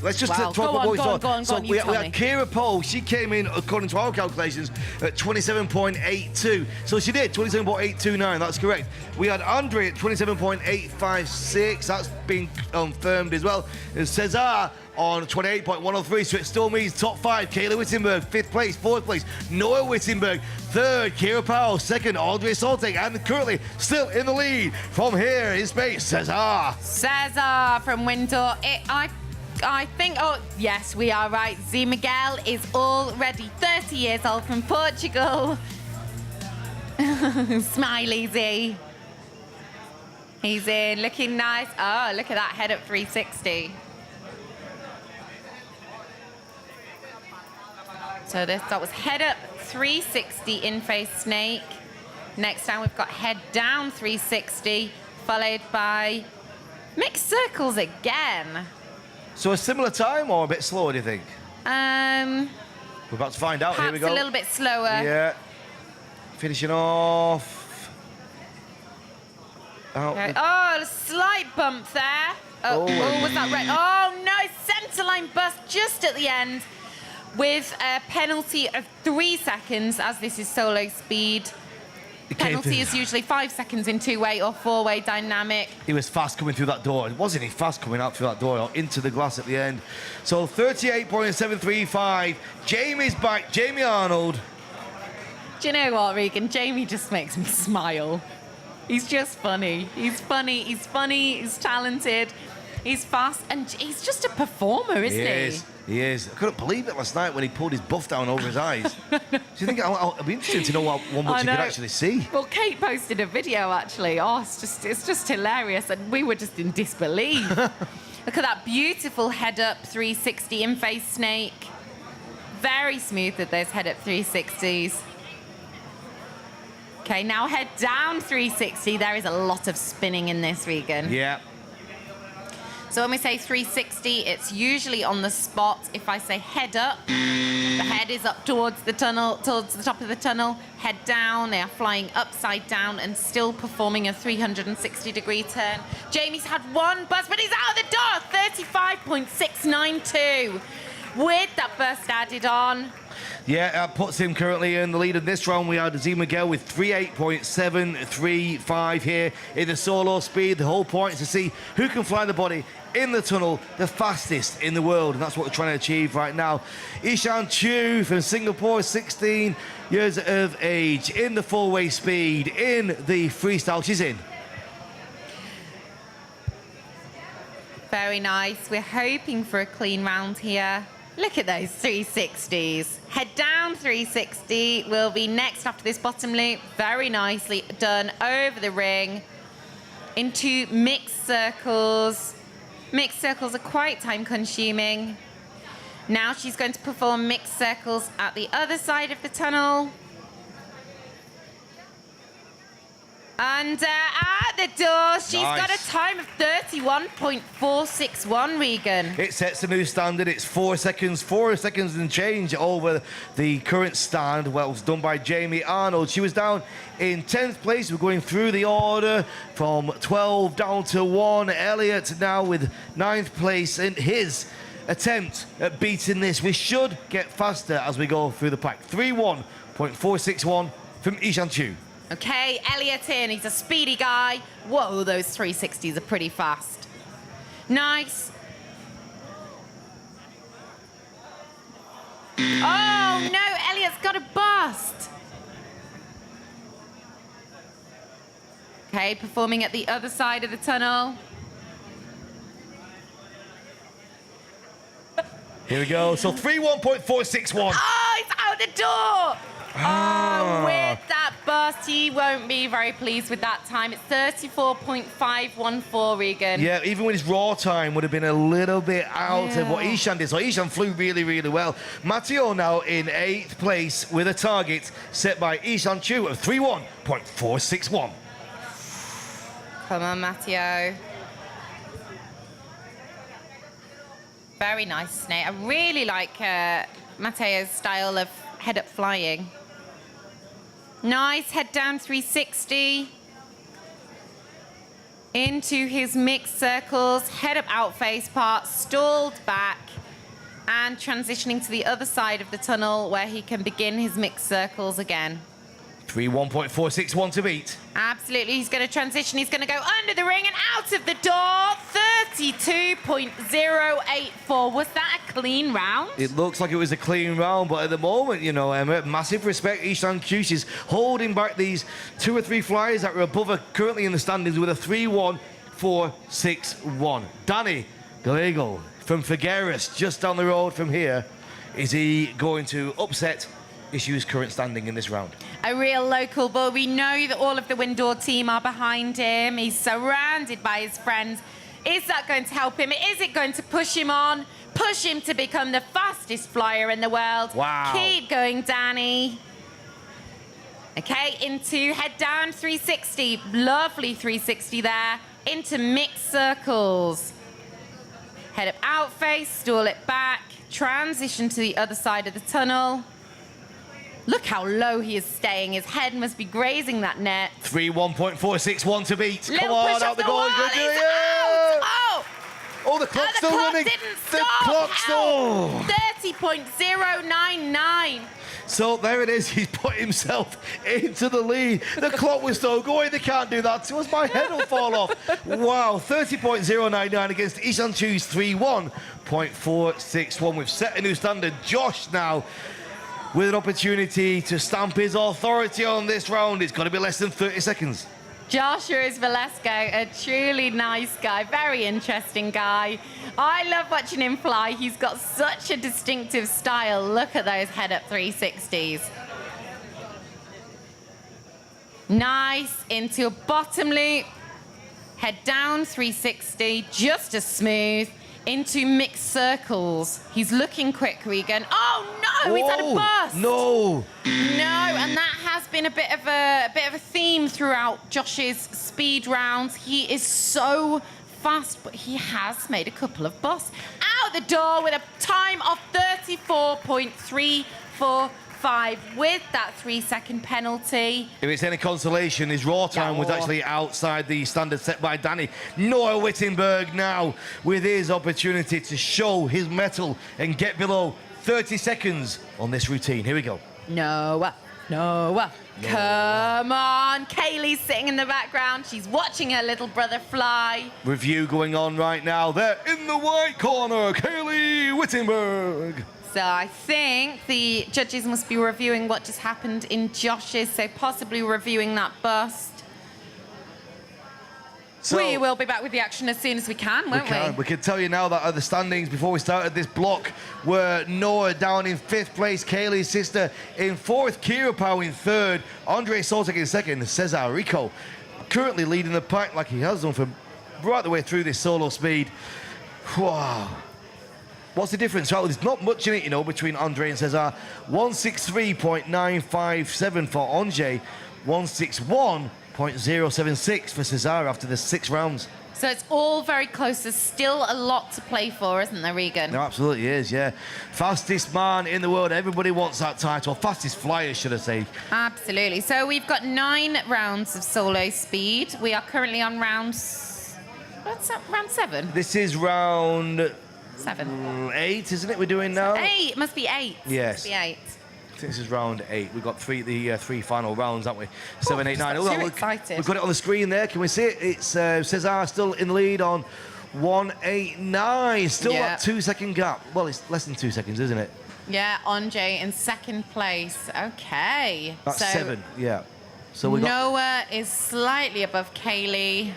let's just Wow. talk about what we saw. Go on, we you tell had me. Kira Pole. She came in, according to our calculations, at 27.82. So she did 27.829. That's correct. We had Andre at 27.856. That's been confirmed as well. And Cesar on 28.103. So it still means top 5. Kayla Wittenberg, 5th place. 4th place, Noah Wittenberg. 3rd, Kira Powell. 2nd, Andre Soltek. And currently still in the lead from here in space, Cesar. Cesar from Windor. I think, oh, yes, we are right. Z Miguel is already 30 years old from Portugal. Smiley Z. He's in, looking nice. Oh, look at that head up 360. So that was head up 360 in face snake. Next time we've got head down 360, followed by mixed circles again. So a similar time or a bit slower, do you think? We're about to find out. Here we Perhaps go. a little bit slower. Yeah. Finishing off. Okay. Oh, a slight bump there. Oh, was that red? Oh, no, centerline bust just at the end with a penalty of 3 seconds, as this is solo speed. Penalty is usually 5 seconds in two-way or four-way dynamic. He was fast coming through that door. Wasn't he fast coming out through that door or into the glass at the end? So 38.735. Jamie's back. Jamie Arnold. Do you know what, Regan? Jamie just makes me smile. He's just funny. He's funny. He's funny. He's talented. He's fast. And he's just a performer, isn't he? He is. I couldn't believe it last night when he pulled his buff down over his eyes. Do you think I'll be interested to know what one much you could actually see? Well, Kate posted a video actually. Oh, it's just hilarious, and we were just in disbelief. Look at that beautiful head up 360 in face snake. Very smooth with those head up 360s. Okay, now head down 360. There is a lot of spinning in this, Regan. Yeah. So when we say 360, it's usually on the spot. If I say head up, the head is up towards the tunnel, towards the top of the tunnel. Head down, they are flying upside down and still performing a 360-degree turn. Jamie's had one bust, but he's out of the door, 35.692. With that burst added on. Yeah, that puts him currently in the lead of this round. We had Z Miguel with 38.735 here in the solo speed. The whole point is to see who can fly the body in the tunnel the fastest in the world, and that's what we're trying to achieve right now. Ishan Chu from Singapore, 16 years of age, in the four-way speed, in the freestyle. She's in. Very nice. We're hoping for a clean round here. Look at those 360s. Head down 360 will be next after this bottom loop. Very nicely done over the ring into mixed circles. Mixed circles are quite time consuming. Now she's going to perform mixed circles at the other side of the tunnel. And at the door, she's got a time of 31.461, Regan. It sets a new standard. It's 4 seconds and change over the current stand. Well, it was done by Jamie Arnold. She was down in 10th place. We're going through the order from 12 down to 1. Elliot now with 9th place in his attempt at beating this. We should get faster as we go through the pack. 31.461 from Ishan Chu. Okay, Elliot in. He's a speedy guy. Whoa, those 360s are pretty fast. Nice. Oh, no, Elliot's got a bust. Okay, performing at the other side of the tunnel. Here we go. So 31.461. Oh, it's out the door. Oh, with that bust, he won't be very pleased with that time. It's 34.514, Regan. Yeah, even with his raw time would have been a little bit out of what Ishan did. So Ishan flew really, really well. Matteo now in 8th place with a target set by Ishan Chu of 31.461. Come on, Matteo. Very nice snake. I really like Matteo's style of head-up flying. Nice head down 360. Into his mixed circles, head up out face part, stalled back. and transitioning to the other side of the tunnel where he can begin his mixed circles again. 3:1.461 to beat. Absolutely, he's going to transition. He's going to go under the ring and out of the door. 32.084. Was that a clean round? It looks like it was a clean round, but at the moment, you know, Emma, massive respect. Ishan Kush is holding back these 2 or 3 flyers that are above her currently in the standings with a 3:1.461. Danny Gallego from Figueres, just down the road from here. Is he going to upset Ishu's current standing in this round? A real local bull. We know that all of the Windor team are behind him. He's surrounded by his friends. Is that going to help him? Is it going to push him on? Push him to become the fastest flyer in the world? Wow. Keep going, Danny. Okay, into head down 360. Lovely 360 there. Into mixed circles. Head up out face, stall it back. Transition to the other side of the tunnel. Look how low he is staying. His head must be grazing that net. 3:1.461 to beat. Little Come on, push out off the the goal. wall. Good, He's yeah. out. Oh, Oh, the clock's the still clock running. didn't The stop. clock's still. 30.099. So there it is. He's put himself into the lead. The clock was still going. They can't do that to us. My head will fall off. Wow, 30.099 against Ishan Chu's 3:1.461. We've set a new standard. Josh now with an opportunity to stamp his authority on this round. It's got to be less than 30 seconds. Joshua Velasco, a truly nice guy, very interesting guy. I love watching him fly. He's got such a distinctive style. Look at those head-up 360s. Nice, into a bottom loop. Head down 360, just as smooth. Into mixed circles. He's looking quick, Regan. Oh no, he's had a Whoa, bust. No. No, and that has been a bit of a theme throughout Josh's speed rounds. He is so fast, but he has made a couple of busts. Out the door with a time of 34.345 with that 3-second penalty. If it's any consolation, his raw time was actually outside the standard set by Danny. Noah Wittenberg now with his opportunity to show his mettle and get below 30 seconds on this routine. Here we go. Noah. Come on. Kaylee's sitting in the background. She's watching her little brother fly. Review going on right now. There in the white corner, Kaylee Wittenberg. So I think the judges must be reviewing what just happened in Josh's, so possibly reviewing that bust. So We will be back with the action as soon as we can, won't we? We can tell you now that the standings before we started this block were Noah down in 5th place, Kaylee's sister in 4th, Kira Pau in 3rd, Andre Soltek in 2nd, Cesar Rico currently leading the pack like he has done for right the way through this solo speed. Wow. What's the difference? Well, there's not much in it, you know, between Andre and Cesar. 163.957 for Andre, 161.076 for Cesar after the 6 rounds. So it's all very close. There's still a lot to play for, isn't there, Regan? No, absolutely is, yeah. Fastest man in the world. Everybody wants that title. Fastest flyer, should I say. Absolutely. So we've got 9 rounds of solo speed. We are currently on what's that, round 7? This is round 7. 8, isn't it? We're doing now? 8. It must be 8. Yes. Must be 8. This is round 8. We've got the 3 final rounds, haven't we? 7, 8, 9. too We've excited. got it on the screen there. Can we see it? It's Cesar still in the lead on 189. Still Yeah. that 2-second gap. Well, it's less than 2 seconds, isn't it? Yeah, Andre in 2nd place. Okay. That's so 7, yeah. So we got Noah is slightly above Kaylee.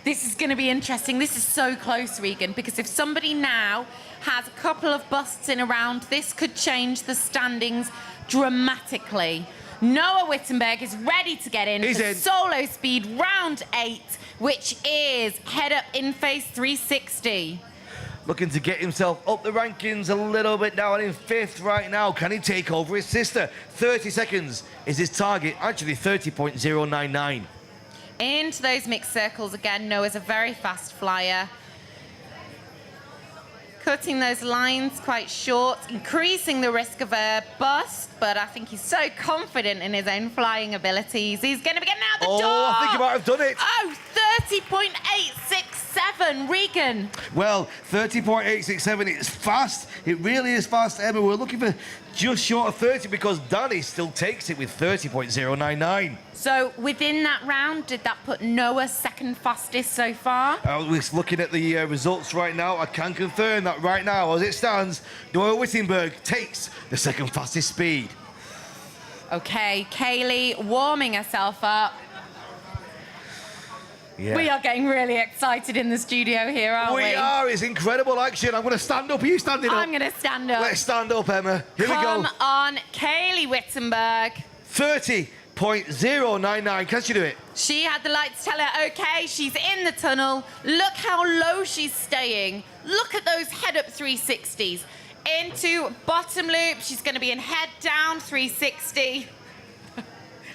This is going to be interesting. This is so close, Regan, because if somebody now has a couple of busts in a round, this could change the standings dramatically. Noah Wittenberg is ready to get in He's for in. solo speed round 8, which is head up in face 360. looking to get himself up the rankings a little bit now, and in 5th right now. Can he take over his sister? 30 seconds is his target, actually 30.099. Into those mixed circles again. Noah's a very fast flyer. Cutting those lines quite short, increasing the risk of a bust, but I think he's so confident in his own flying abilities. He's going to be getting out the door. I think he might have done it. Oh, 30.867. 30.867. Regan. Well, 30.867, it's fast. It really is fast, Emma. We're looking for just short of 30 because Danny still takes it with 30.099. So within that round, did that put Noah second fastest so far? We're looking at the results right now. I can confirm that right now, as it stands, Noah Wittenberg takes the second fastest speed. Okay, Kaylee warming herself up. Yeah. We are getting really excited in the studio here, aren't we? We are. It's incredible action. I'm going to stand up. Are you standing up? I'm going to stand up. Let's stand up, Emma. Here we go. Come on, Kaylee Wittenberg. 30.099. Can she do it? She had the lights tell her, okay, she's in the tunnel. Look how low she's staying. Look at those head-up 360s. Into bottom loop. She's going to be in head-down 360.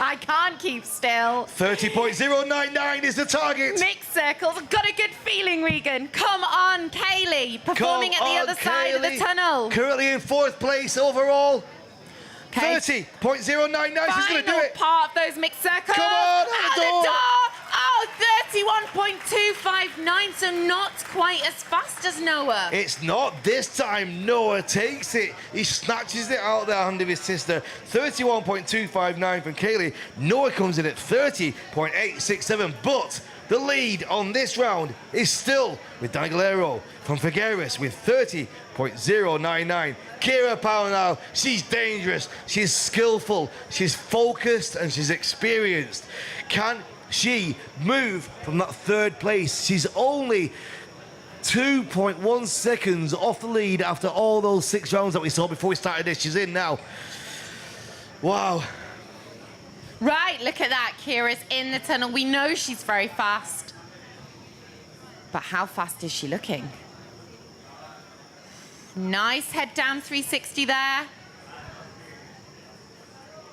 I can't keep still. 30.099 is the target. Mixed circles. I've got a good feeling, Regan. Come on, Kaylee. Performing at the other side of the tunnel. Currently in fourth place overall. Okay. 30.099. She's going to do Final it. part of those mixed circles. Come on, out the door. Oh, 31.259, so not quite as fast as Noah. It's not. This time Noah takes it. He snatches it out of the hand of his sister. 31.259 from Kaylee. Noah comes in at 30.867, but the lead on this round is still with Dan Galero from Figueres with 30.099. Kira Powell now, she's dangerous, she's skillful, she's focused, and she's experienced. Can she move from that third place? She's only 2.1 seconds off the lead after all those 6 rounds that we saw before we started this. She's in now. Wow. Right, look at that. Kira's in the tunnel. We know she's very fast. But how fast is she looking? Nice head down 360 there.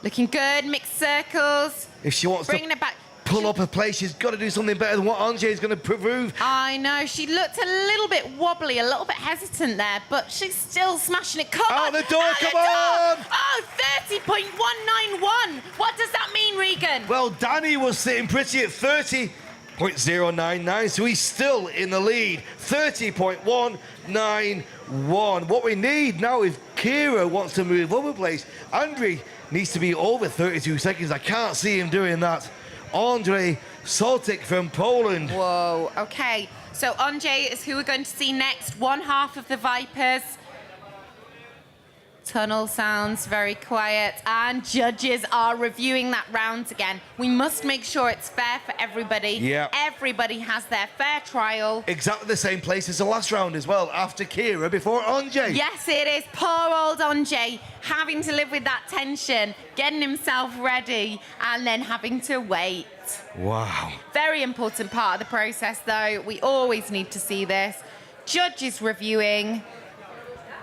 Looking good, mixed circles. If she wants Bringing to it back. pull up her place, she's got to do something better than what Anjay is going to prove. I know, she looked a little bit wobbly, a little bit hesitant there, but she's still smashing it. Come on! Out the door, out come the door. on! Oh, 30.191. What does that mean, Regan? Well, Danny was sitting pretty at 30.099, so he's still in the lead. 30.191. What we need now, if Kira wants to move over place, Andre needs to be over 32 seconds. I can't see him doing that. Andre Soltik from Poland. Whoa, okay. So Andrzej is who we're going to see next. One half of the Vipers. Tunnel sounds very quiet, and judges are reviewing that round again. We must make sure it's fair for everybody. Yeah. Everybody has their fair trial. Exactly the same place as the last round as well, after Kira, before Anjay. Yes, it is. Poor old Andrzej having to live with that tension, getting himself ready, and then having to wait. Wow. Very important part of the process, though. We always need to see this. Judges reviewing.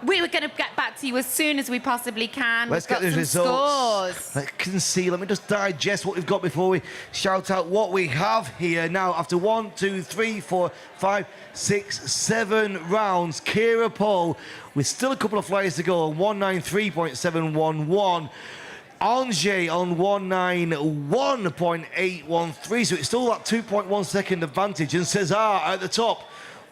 We were going to get back to you as soon as we possibly can. Let's We've get the got some results. scores. Let me just digest what we've got before we shout out what we have here now. After 1, 2, 3, 4, 5, 6, 7 rounds, Kira Paul with still a couple of flyers to go on 193.711. Anjay on 191.813, so it's still that 2.1 second advantage. And Cesar at the top,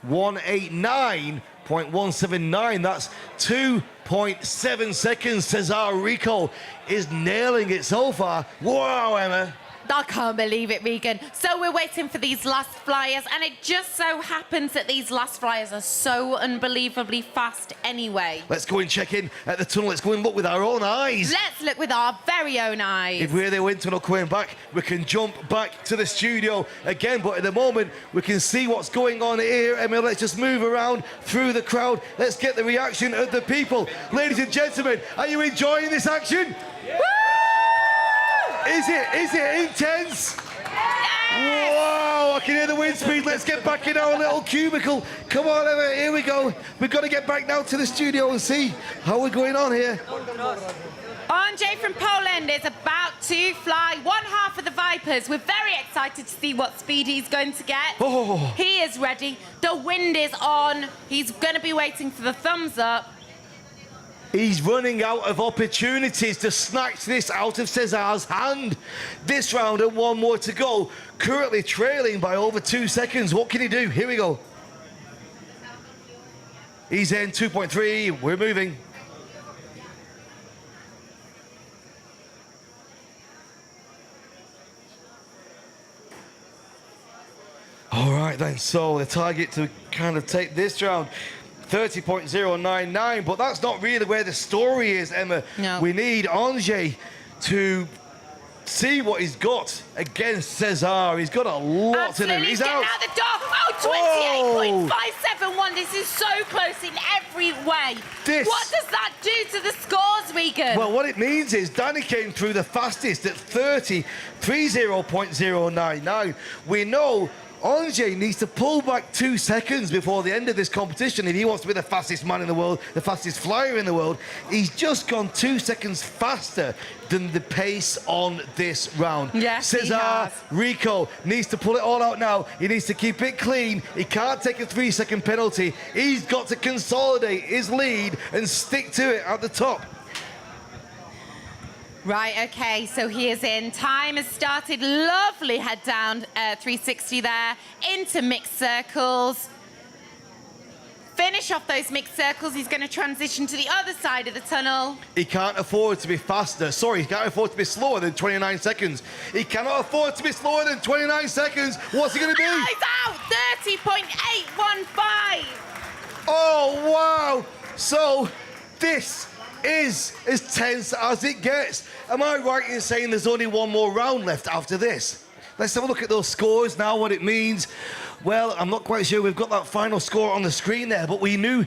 189.179. That's 2.7 seconds. Cesar Rico is nailing it so far. Wow, Emma. I can't believe it, Regan. So we're waiting for these last flyers, and it just so happens that these last flyers are so unbelievably fast anyway. Let's go and check in at the tunnel. Let's go and look with our own eyes. Let's look with our very own eyes. If we're the wind tunnel coming back, we can jump back to the studio again. But at the moment, we can see what's going on here. Emma, let's just move around through the crowd. Let's get the reaction of the people. Ladies and gentlemen, are you enjoying this action? Woo! Is it intense? Yes! Whoa, I can hear the wind speed. Let's get back in our little cubicle. Come on, Emma, here we go. We've got to get back now to the studio and see how we're going on here. Andrzej from Poland is about to fly one half of the Vipers. We're very excited to see what speed he's going to get. Oh. He is ready. The wind is on. He's going to be waiting for the thumbs up. He's running out of opportunities to snatch this out of Cesar's hand. This round and one more to go. Currently trailing by over 2 seconds. What can he do? Here we go. He's in 2.3. We're moving. All right then, so the target to kind of take this round, 30.099, but that's not really where the story is, Emma. No. We need Angers to see what he's got against Cesar. He's got a lot Absolutely. in him. He's getting out. out the door. Oh, 28.571. This is so close in every way. What does that do to the scores, Regan? Well, what it means is Danny came through the fastest at 30.099. We know Angers needs to pull back 2 seconds before the end of this competition if he wants to be the fastest man in the world, the fastest flyer in the world. He's just gone 2 seconds faster than the pace on this round. Yes, he Cesar has. Rico needs to pull it all out now. He needs to keep it clean. He can't take a 3-second penalty. He's got to consolidate his lead and stick to it at the top. Right, okay, so he is in. Time has started. Lovely head down 360 there into mixed circles. Finish off those mixed circles. He's going to transition to the other side of the tunnel. He can't afford to be faster. Sorry, he can't afford to be slower than 29 seconds. He cannot afford to be slower than 29 seconds. What's he going to do? He's out! 30.815. Oh, wow. So this is as tense as it gets. Am I right in saying there's only one more round left after this? Let's have a look at those scores now, what it means. Well, I'm not quite sure we've got that final score on the screen there, but we knew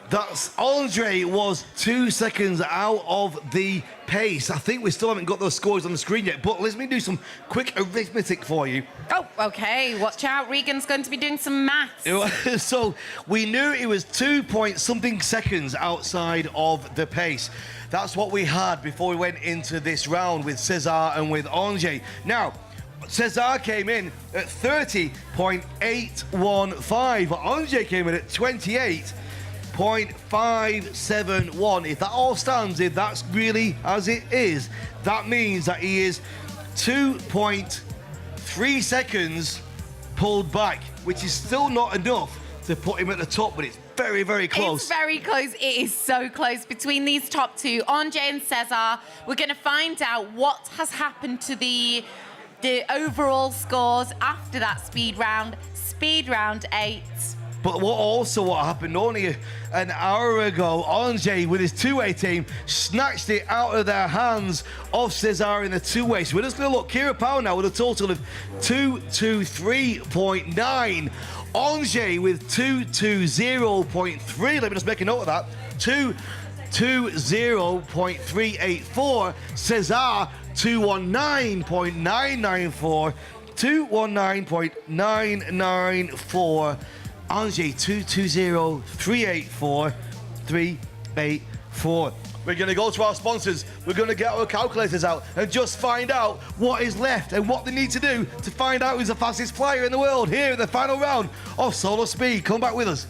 that Angers was 2 seconds out of the pace. I think we still haven't got those scores on the screen yet, but let me do some quick arithmetic for you. Oh, okay. Watch out. Regan's going to be doing some maths. So we knew it was 2-point-something seconds outside of the pace. That's what we had before we went into this round with Cesar and with Angers. Now, Cesar came in at 30.815, but Angers came in at 28.571. If that all stands, if that's really as it is, that means that he is 2.3 seconds pulled back, which is still not enough to put him at the top, but it's very, very close. It's very close. It is so close between these top two, Angers and Cesar. We're going to find out what has happened to the overall scores after that speed round 8. But what happened only an hour ago, Angers with his two-way team snatched it out of their hands of Cesar in the two-way. So we're just going to look, Kira Powell now with a total of 223.9. Angers with 220.3. Let me just make a note of that. 220.384. Cesar 219.994. 219.994. Angers 220.384. 384. We're going to go to our sponsors. We're going to get our calculators out and just find out what is left and what they need to do to find out who's the fastest flyer in the world here in the final round of Solo Speed. Come back with us.